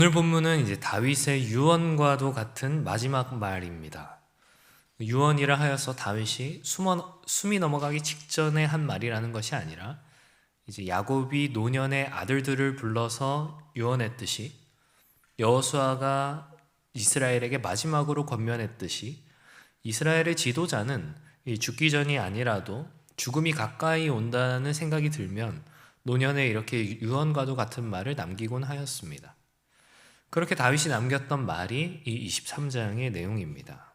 오늘 본문은 이제 다윗의 유언과도 같은 마지막 말입니다. 유언이라 하여서 다윗이 숨이 넘어가기 직전에 한 말이라는 것이 아니라 이제 야곱이 노년의 아들들을 불러서 유언했듯이, 여호수아가 이스라엘에게 마지막으로 권면했듯이, 이스라엘의 지도자는 죽기 전이 아니라도 죽음이 가까이 온다는 생각이 들면 노년에 이렇게 유언과도 같은 말을 남기곤 하였습니다. 그렇게 다윗이 남겼던 말이 이 23장의 내용입니다.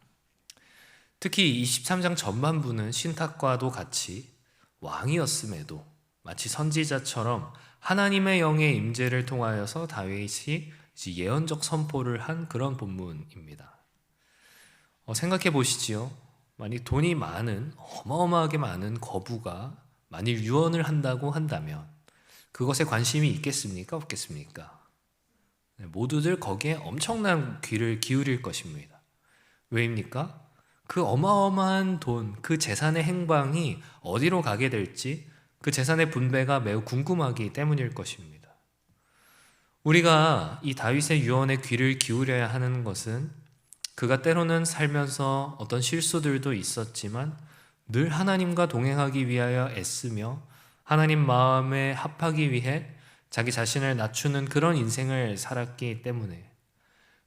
특히 23장 전반부는 신탁과도 같이 왕이었음에도 마치 선지자처럼 하나님의 영의 임재를 통하여서 다윗이 예언적 선포를 한 그런 본문입니다. 생각해 보시지요. 만약 돈이 많은, 어마어마하게 많은 거부가 만일 유언을 한다고 한다면 그것에 관심이 있겠습니까? 없겠습니까? 모두들 거기에 엄청난 귀를 기울일 것입니다. 왜입니까? 그 어마어마한 돈, 그 재산의 행방이 어디로 가게 될지, 그 재산의 분배가 매우 궁금하기 때문일 것입니다. 우리가 이 다윗의 유언에 귀를 기울여야 하는 것은 그가 때로는 살면서 어떤 실수들도 있었지만 늘 하나님과 동행하기 위하여 애쓰며 하나님 마음에 합하기 위해 자기 자신을 낮추는 그런 인생을 살았기 때문에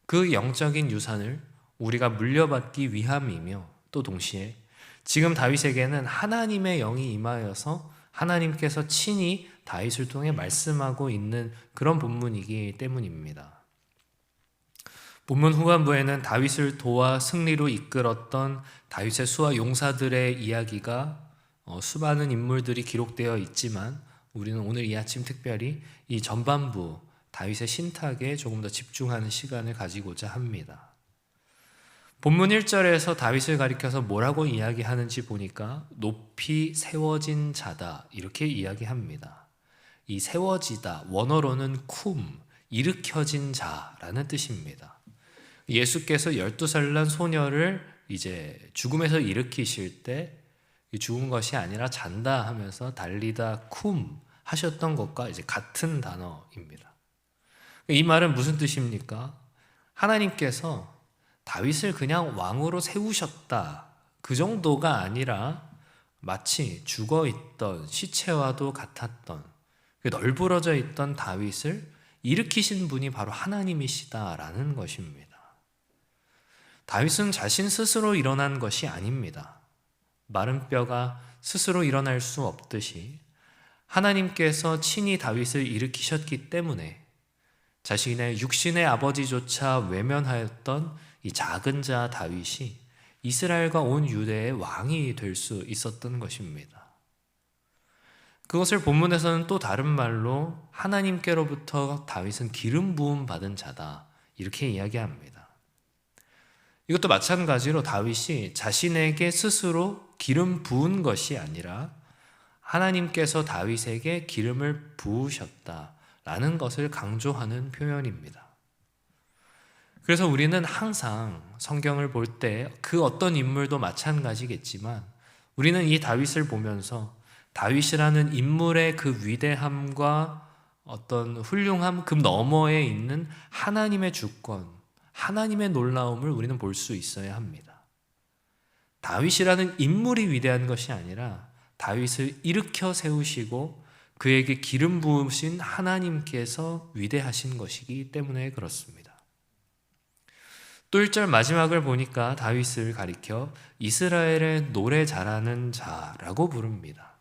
그 영적인 유산을 우리가 물려받기 위함이며, 또 동시에 지금 다윗에게는 하나님의 영이 임하여서 하나님께서 친히 다윗을 통해 말씀하고 있는 그런 본문이기 때문입니다. 본문 후반부에는 다윗을 도와 승리로 이끌었던 다윗의 수하 용사들의 이야기가 수많은 인물들이 기록되어 있지만 우리는 오늘 이 아침 특별히 이 전반부 다윗의 신탁에 조금 더 집중하는 시간을 가지고자 합니다. 본문 1절에서 다윗을 가리켜서 뭐라고 이야기하는지 보니까 높이 세워진 자다, 이렇게 이야기합니다. 이 세워지다, 원어로는 쿰, 일으켜진 자라는 뜻입니다. 예수께서 12살 난 소녀를 이제 죽음에서 일으키실 때 죽은 것이 아니라 잔다 하면서 달리다 쿰 하셨던 것과 이제 같은 단어입니다. 이 말은 무슨 뜻입니까? 하나님께서 다윗을 그냥 왕으로 세우셨다, 그 정도가 아니라 마치 죽어있던 시체와도 같았던, 널브러져 있던 다윗을 일으키신 분이 바로 하나님이시다라는 것입니다. 다윗은 자신 스스로 일어난 것이 아닙니다. 마른 뼈가 스스로 일어날 수 없듯이 하나님께서 친히 다윗을 일으키셨기 때문에 자신의 육신의 아버지조차 외면하였던 이 작은 자 다윗이 이스라엘과 온 유대의 왕이 될 수 있었던 것입니다. 그것을 본문에서는 또 다른 말로 하나님께로부터 다윗은 기름 부음 받은 자다, 이렇게 이야기합니다. 이것도 마찬가지로 다윗이 자신에게 스스로 기름 부은 것이 아니라 하나님께서 다윗에게 기름을 부으셨다라는 것을 강조하는 표현입니다. 그래서 우리는 항상 성경을 볼 때 그 어떤 인물도 마찬가지겠지만 우리는 이 다윗을 보면서 다윗이라는 인물의 그 위대함과 어떤 훌륭함 그 너머에 있는 하나님의 주권, 하나님의 놀라움을 우리는 볼 수 있어야 합니다. 다윗이라는 인물이 위대한 것이 아니라 다윗을 일으켜 세우시고 그에게 기름 부으신 하나님께서 위대하신 것이기 때문에 그렇습니다. 또 1절 마지막을 보니까 다윗을 가리켜 이스라엘의 노래 잘하는 자라고 부릅니다.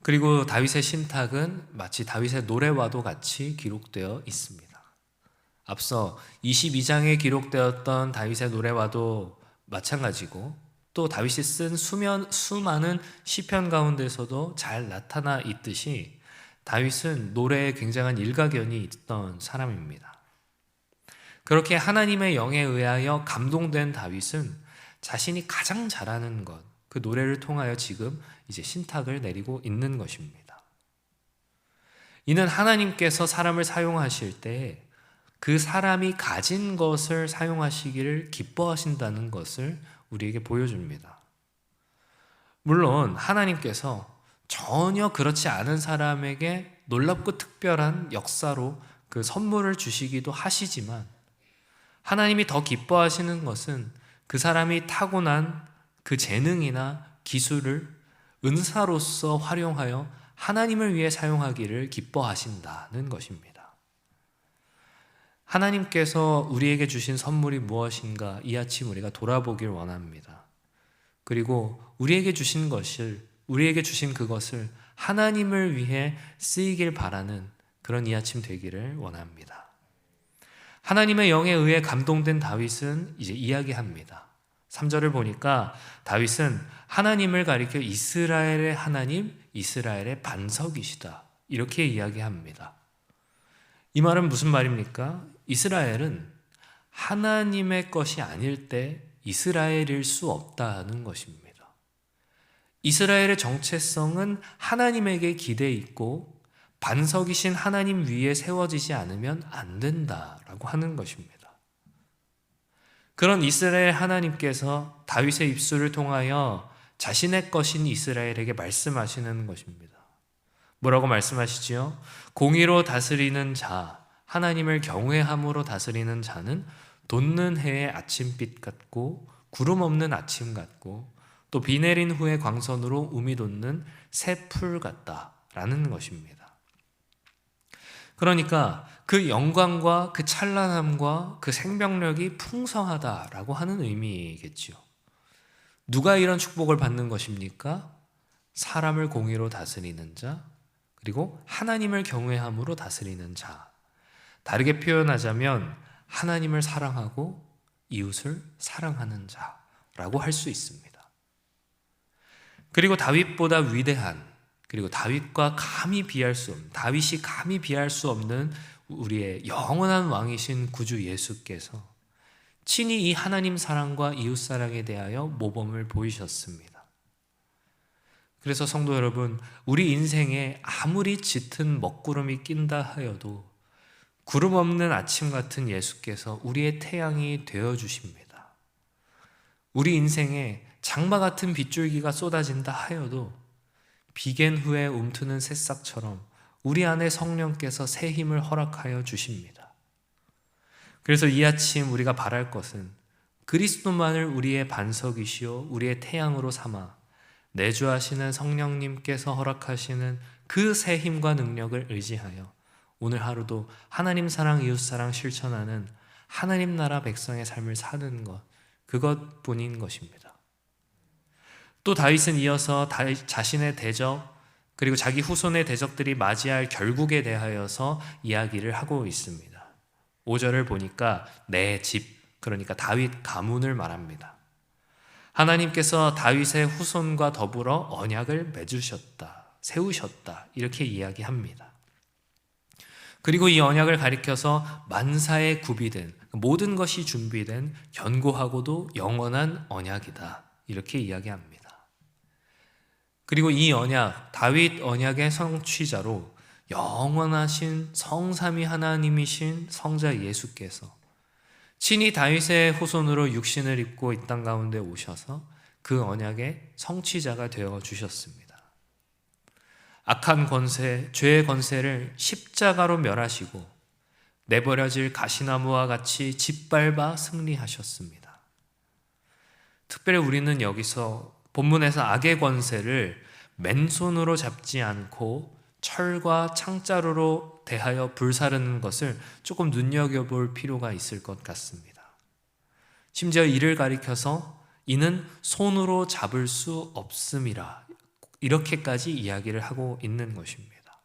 그리고 다윗의 신탁은 마치 다윗의 노래와도 같이 기록되어 있습니다. 앞서 22장에 기록되었던 다윗의 노래와도 마찬가지고, 또 다윗이 쓴 수많은 시편 가운데서도 잘 나타나 있듯이 다윗은 노래에 굉장한 일가견이 있던 사람입니다. 그렇게 하나님의 영에 의하여 감동된 다윗은 자신이 가장 잘하는 것, 그 노래를 통하여 지금 이제 신탁을 내리고 있는 것입니다. 이는 하나님께서 사람을 사용하실 때 그 사람이 가진 것을 사용하시기를 기뻐하신다는 것을 우리에게 보여줍니다. 물론 하나님께서 전혀 그렇지 않은 사람에게 놀랍고 특별한 역사로 그 선물을 주시기도 하시지만 하나님이 더 기뻐하시는 것은 그 사람이 타고난 그 재능이나 기술을 은사로서 활용하여 하나님을 위해 사용하기를 기뻐하신다는 것입니다. 하나님께서 우리에게 주신 선물이 무엇인가 이 아침 우리가 돌아보길 원합니다. 그리고 우리에게 주신 그것을 하나님을 위해 쓰이길 바라는 그런 이 아침 되기를 원합니다. 하나님의 영에 의해 감동된 다윗은 이제 이야기합니다. 3절을 보니까 다윗은 하나님을 가리켜 이스라엘의 하나님, 이스라엘의 반석이시다, 이렇게 이야기합니다. 이 말은 무슨 말입니까? 이스라엘은 하나님의 것이 아닐 때 이스라엘일 수 없다는 것입니다. 이스라엘의 정체성은 하나님에게 기대 있고 반석이신 하나님 위에 세워지지 않으면 안 된다라고 하는 것입니다. 그런 이스라엘 하나님께서 다윗의 입술을 통하여 자신의 것인 이스라엘에게 말씀하시는 것입니다. 뭐라고 말씀하시지요? 공의로 다스리는 자, 하나님을 경외함으로 다스리는 자는 돋는 해의 아침빛 같고 구름 없는 아침 같고 또 비 내린 후에 광선으로 움이 돋는 새 풀 같다라는 것입니다. 그러니까 그 영광과 그 찬란함과 그 생명력이 풍성하다라고 하는 의미겠지요. 누가 이런 축복을 받는 것입니까? 사람을 공의로 다스리는 자, 그리고 하나님을 경외함으로 다스리는 자. 다르게 표현하자면 하나님을 사랑하고 이웃을 사랑하는 자라고 할 수 있습니다. 그리고 다윗보다 위대한, 그리고 다윗이 감히 비할 수 없는 우리의 영원한 왕이신 구주 예수께서 친히 이 하나님 사랑과 이웃 사랑에 대하여 모범을 보이셨습니다. 그래서 성도 여러분, 우리 인생에 아무리 짙은 먹구름이 낀다 하여도 구름 없는 아침 같은 예수께서 우리의 태양이 되어주십니다. 우리 인생에 장마 같은 빗줄기가 쏟아진다 하여도 비갠 후에 움트는 새싹처럼 우리 안에 성령께서 새 힘을 허락하여 주십니다. 그래서 이 아침 우리가 바랄 것은 그리스도만을 우리의 반석이시오 우리의 태양으로 삼아 내주하시는 성령님께서 허락하시는 그 새 힘과 능력을 의지하여 오늘 하루도 하나님 사랑, 이웃 사랑 실천하는 하나님 나라 백성의 삶을 사는 것, 그것뿐인 것입니다. 또 다윗은 이어서 자신의 대적 그리고 자기 후손의 대적들이 맞이할 결국에 대하여서 이야기를 하고 있습니다. 5절을 보니까 내 집, 그러니까 다윗 가문을 말합니다. 하나님께서 다윗의 후손과 더불어 언약을 맺으셨다, 세우셨다, 이렇게 이야기합니다. 그리고 이 언약을 가리켜서 만사에 구비된, 모든 것이 준비된 견고하고도 영원한 언약이다, 이렇게 이야기합니다. 그리고 이 언약, 다윗 언약의 성취자로 영원하신 성삼위 하나님이신 성자 예수께서 친히 다윗의 후손으로 육신을 입고 이 땅 가운데 오셔서 그 언약의 성취자가 되어 주셨습니다. 악한 권세, 죄의 권세를 십자가로 멸하시고 내버려질 가시나무와 같이 짓밟아 승리하셨습니다. 특별히 우리는 여기서 본문에서 악의 권세를 맨손으로 잡지 않고 철과 창자루로 대하여 불사르는 것을 조금 눈여겨볼 필요가 있을 것 같습니다. 심지어 이를 가리켜서 이는 손으로 잡을 수 없음이라, 이렇게까지 이야기를 하고 있는 것입니다.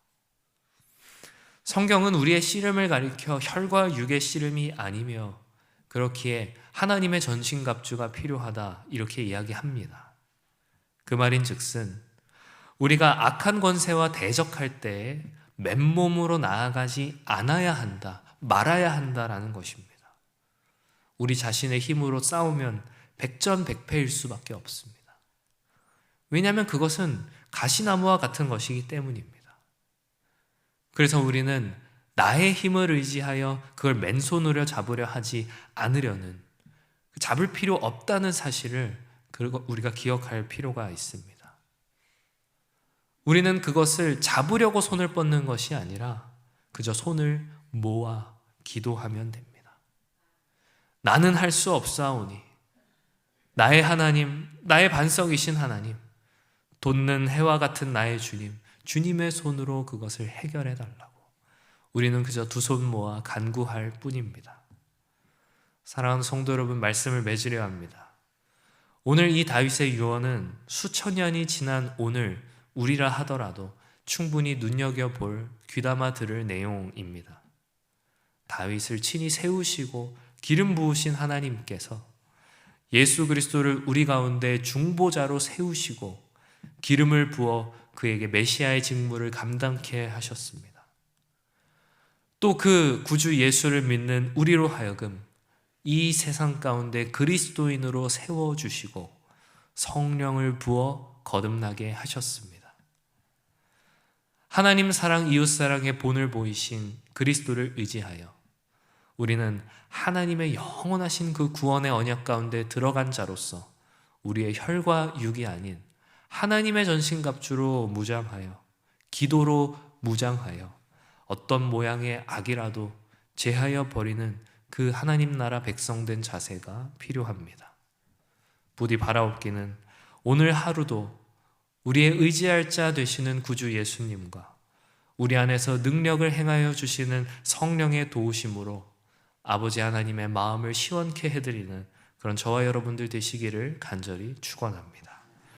성경은 우리의 씨름을 가리켜 혈과 육의 씨름이 아니며 그렇기에 하나님의 전신갑주가 필요하다, 이렇게 이야기합니다. 그 말인즉슨 우리가 악한 권세와 대적할 때에 맨몸으로 나아가지 않아야 한다, 말아야 한다라는 것입니다. 우리 자신의 힘으로 싸우면 백전백패일 수밖에 없습니다. 왜냐하면 그것은 가시나무와 같은 것이기 때문입니다. 그래서 우리는 나의 힘을 의지하여 그걸 맨손으로 잡으려 하지 않으려는, 잡을 필요 없다는 사실을 우리가 기억할 필요가 있습니다. 우리는 그것을 잡으려고 손을 뻗는 것이 아니라 그저 손을 모아 기도하면 됩니다. 나는 할 수 없사오니 나의 하나님, 나의 반석이신 하나님, 돋는 해와 같은 나의 주님, 주님의 손으로 그것을 해결해 달라고 우리는 그저 두 손 모아 간구할 뿐입니다. 사랑하는 성도 여러분, 말씀을 맺으려 합니다. 오늘 이 다윗의 유언은 수천 년이 지난 오늘 우리라 하더라도 충분히 눈여겨볼, 귀담아 들을 내용입니다. 다윗을 친히 세우시고 기름 부으신 하나님께서 예수 그리스도를 우리 가운데 중보자로 세우시고 기름을 부어 그에게 메시아의 직무를 감당케 하셨습니다. 또 그 구주 예수를 믿는 우리로 하여금 이 세상 가운데 그리스도인으로 세워주시고 성령을 부어 거듭나게 하셨습니다. 하나님 사랑, 이웃 사랑의 본을 보이신 그리스도를 의지하여 우리는 하나님의 영원하신 그 구원의 언약 가운데 들어간 자로서 우리의 혈과 육이 아닌 하나님의 전신갑주로 무장하여, 기도로 무장하여 어떤 모양의 악이라도 제하여 버리는 그 하나님 나라 백성된 자세가 필요합니다. 부디 바라옵기는 오늘 하루도 우리의 의지할 자 되시는 구주 예수님과 우리 안에서 능력을 행하여 주시는 성령의 도우심으로 아버지 하나님의 마음을 시원케 해드리는 그런 저와 여러분들 되시기를 간절히 축원합니다.